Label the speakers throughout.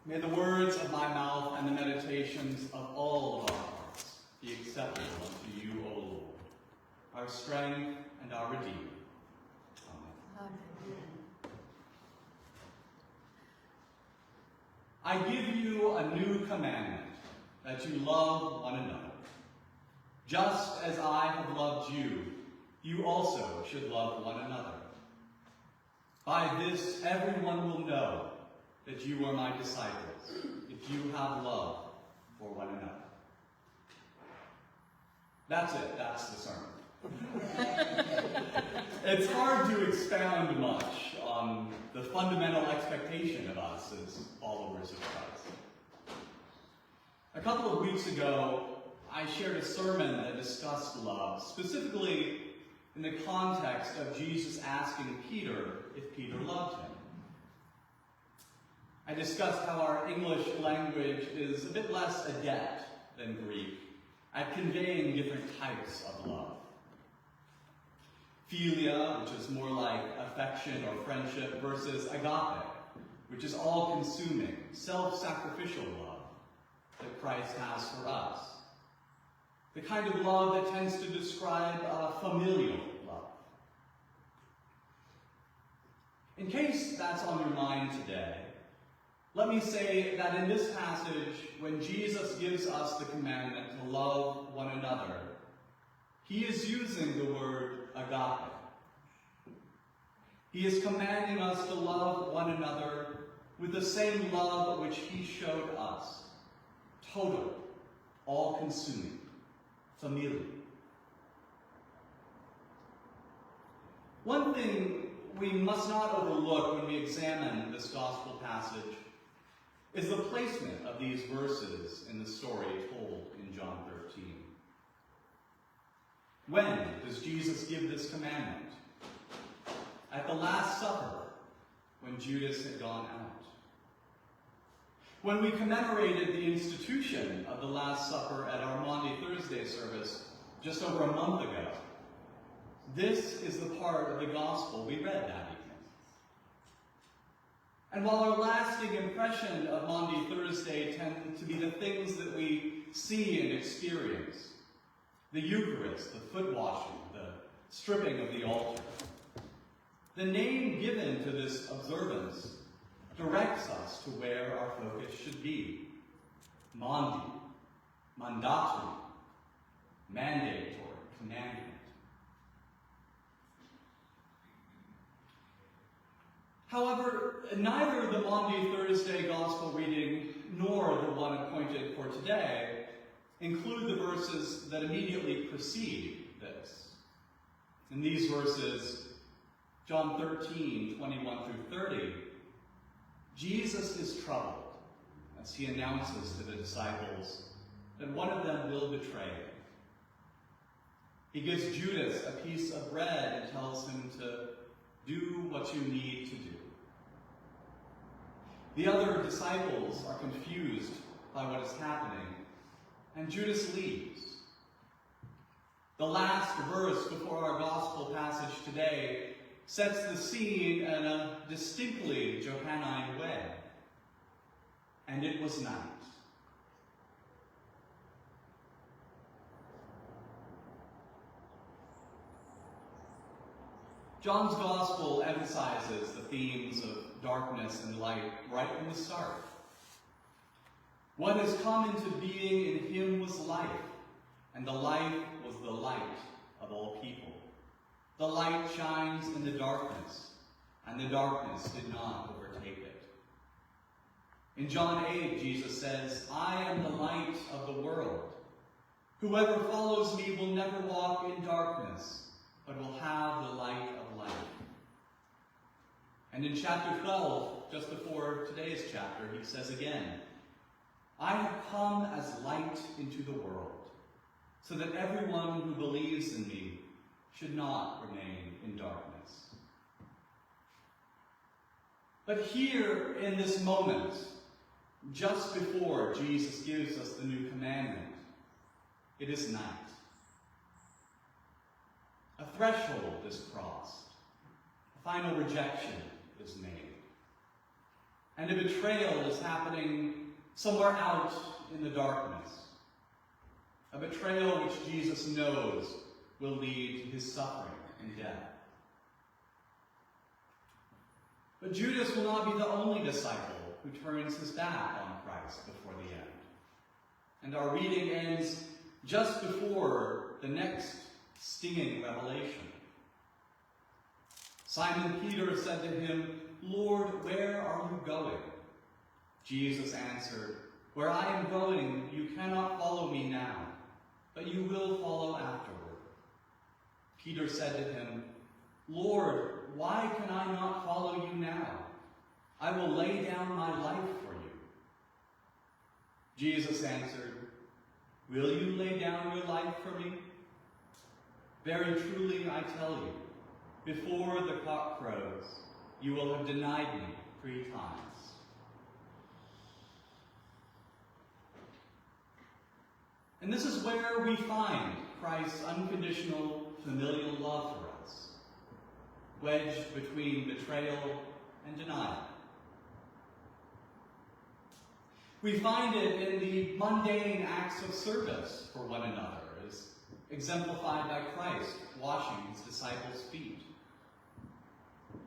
Speaker 1: May the words of my mouth and the meditations of all of our hearts be acceptable unto you, O Lord, our strength and our Redeemer. Amen. I give you a new commandment, that you love one another. Just as I have loved you, you also should love one another. By this everyone will know that you are my disciples, if you have love for one another. That's it, that's the sermon. It's hard to expound much on the fundamental expectation of us as followers of Christ. A couple of weeks ago, I shared a sermon that discussed love, specifically in the context of Jesus asking Peter if Peter loved him. I discussed how our English language is a bit less adept than Greek at conveying different types of love. Philia, which is more like affection or friendship, versus agape, which is all-consuming, self-sacrificial love that Christ has for us. The kind of love that tends to describe familial love. In case that's on your mind today, let me say that in this passage, when Jesus gives us the commandment to love one another, he is using the word agape. He is commanding us to love one another with the same love which he showed us, total, all-consuming, familial. One thing we must not overlook when we examine this gospel passage is the placement of these verses in the story told in John 13. When does Jesus give this commandment? At the Last Supper, when Judas had gone out. When we commemorated the institution of the Last Supper at our Maundy Thursday service just over a month ago, this is the part of the gospel we read that evening. And while our lasting impression of Maundy Thursday tend to be the things that we see and experience, the Eucharist, the foot washing, the stripping of the altar, the name given to this observance directs us to where our focus should be. Maundy, mandatum, mandate or commandment. However, neither the Maundy Thursday Gospel reading nor the one appointed for today include the verses that immediately precede this. In these verses, John 13, 21 through 30, Jesus is troubled as he announces to the disciples that one of them will betray him. He gives Judas a piece of bread and tells him to do what you need to do. The other disciples are confused by what is happening, and Judas leaves. The last verse before our gospel passage today sets the scene in a distinctly Johannine way. And it was night. John's gospel emphasizes the themes of darkness and light right from the start. What has come into being in him was life, and the life was the light of all people. The light shines in the darkness, and the darkness did not overtake it. In John 8, Jesus says, I am the light of the world. Whoever follows me will never walk in darkness, but will have the light of life. And in chapter 12, just before today's chapter, he says again, I have come as light into the world, so that everyone who believes in me should not remain in darkness. But here in this moment, just before Jesus gives us the new commandment, it is night. A threshold is crossed. A final rejection is made. and a betrayal is happening somewhere out in the darkness. A betrayal which Jesus knows will lead to his suffering and death. But Judas will not be the only disciple who turns his back on Christ before the end. And our reading ends just before the next stinging revelation. Simon Peter said to him, "Lord, where are you going?" Jesus answered, "Where I am going, you cannot follow me now, but you will follow afterward." Peter said to him, "Lord, why can I not follow you now? I will lay down my life for you." Jesus answered, "Will you lay down your life for me? Very truly I tell you, before the cock crows, you will have denied me 3 times. And this is where we find Christ's unconditional familial love for us, wedged between betrayal and denial. We find it in the mundane acts of service for one another, as exemplified by Christ washing his disciples' feet.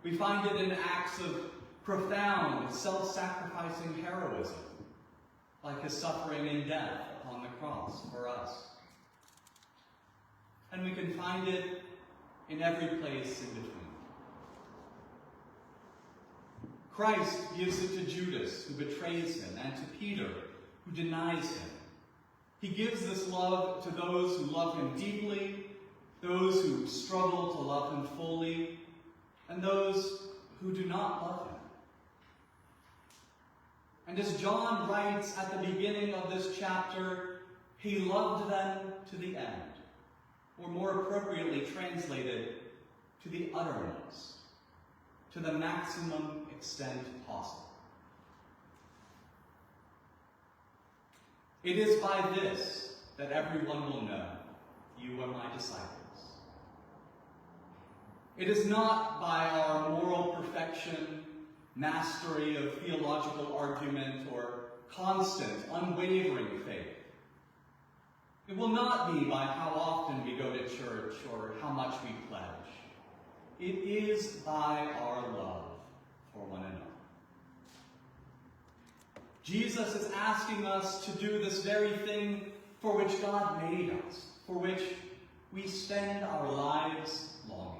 Speaker 1: We find it in acts of profound, self-sacrificing heroism, like his suffering and death upon the cross for us. And we can find it in every place in between. Christ gives it to Judas, who betrays him, and to Peter, who denies him. He gives this love to those who love him deeply, those who struggle to love him fully, and those who do not love him. And as John writes at the beginning of this chapter, he loved them to the end, or more appropriately translated, to the uttermost, to the maximum extent possible. It is by this that everyone will know you are my disciples. It is not by our moral perfection, mastery of theological argument, or constant, unwavering faith. It will not be by how often we go to church or how much we pledge. It is by our love for one another. Jesus is asking us to do this very thing for which God made us, for which we spend our lives longing.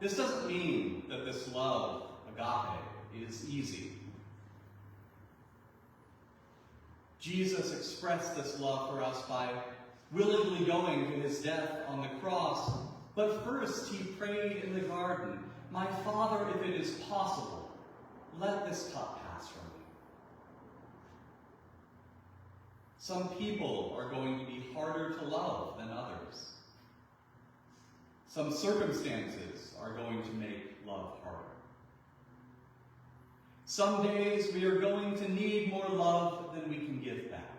Speaker 1: This doesn't mean that this love, agape, is easy. Jesus expressed this love for us by willingly going to his death on the cross, but first he prayed in the garden, "My Father, if it is possible, let this cup pass from me." Some people are going to be harder to love than others. Some circumstances are going to make love harder. Some days we are going to need more love than we can give back.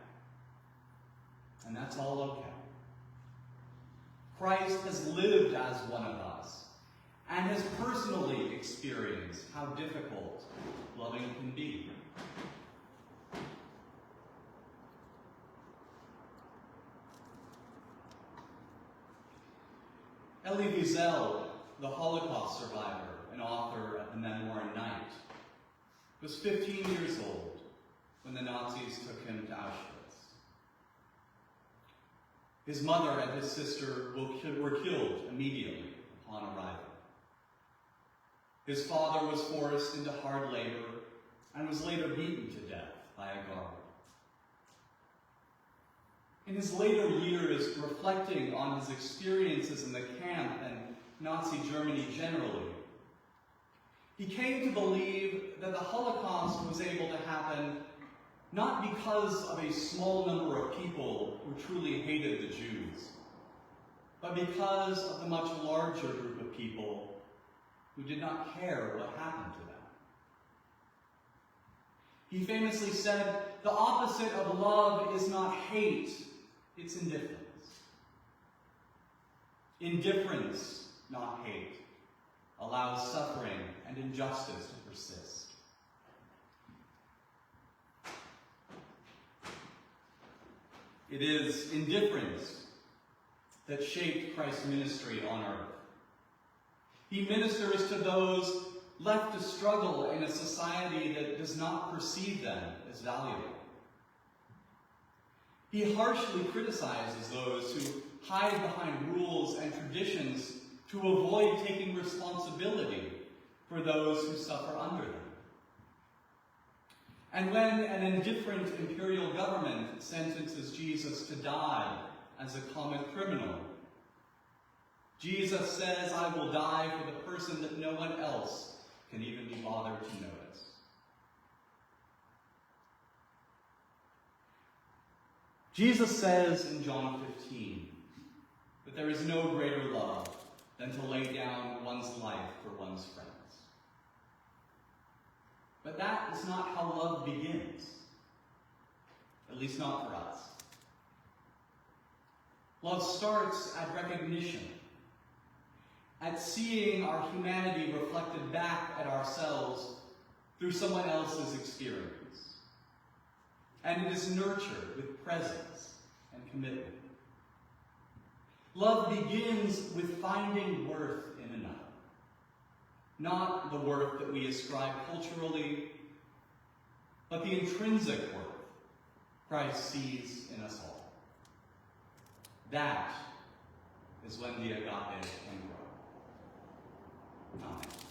Speaker 1: And that's all okay. Christ has lived as one of us and has personally experienced how difficult loving can be. Elie Wiesel, the Holocaust survivor and author of the memoir Night, was 15 years old when the Nazis took him to Auschwitz. His mother and his sister were killed immediately upon arrival. His father was forced into hard labor and was later beaten to death by a guard. In his later years, reflecting on his experiences in the camp and Nazi Germany generally, he came to believe that the Holocaust was able to happen not because of a small number of people who truly hated the Jews, but because of the much larger group of people who did not care what happened to them. He famously said, "The opposite of love is not hate, it's indifference. Indifference, not hate. allows suffering and injustice to persist. It is indifference that shaped Christ's ministry on earth. He ministers to those left to struggle in a society that does not perceive them as valuable. He harshly criticizes those who hide behind rules and traditions to avoid taking responsibility for those who suffer under them. And when an indifferent imperial government sentences Jesus to die as a common criminal, Jesus says, "I will die for the person that no one else can even be bothered to notice." Jesus says in John 15 that there is no greater love than to lay down one's life for one's friends. But that is not how love begins, at least not for us. Love starts at recognition, at seeing our humanity reflected back at ourselves through someone else's experience. And it is nurtured with presence and commitment. Love begins with finding worth in another, not the worth that we ascribe culturally, but the intrinsic worth Christ sees in us all. That is when the agape can grow. Amen.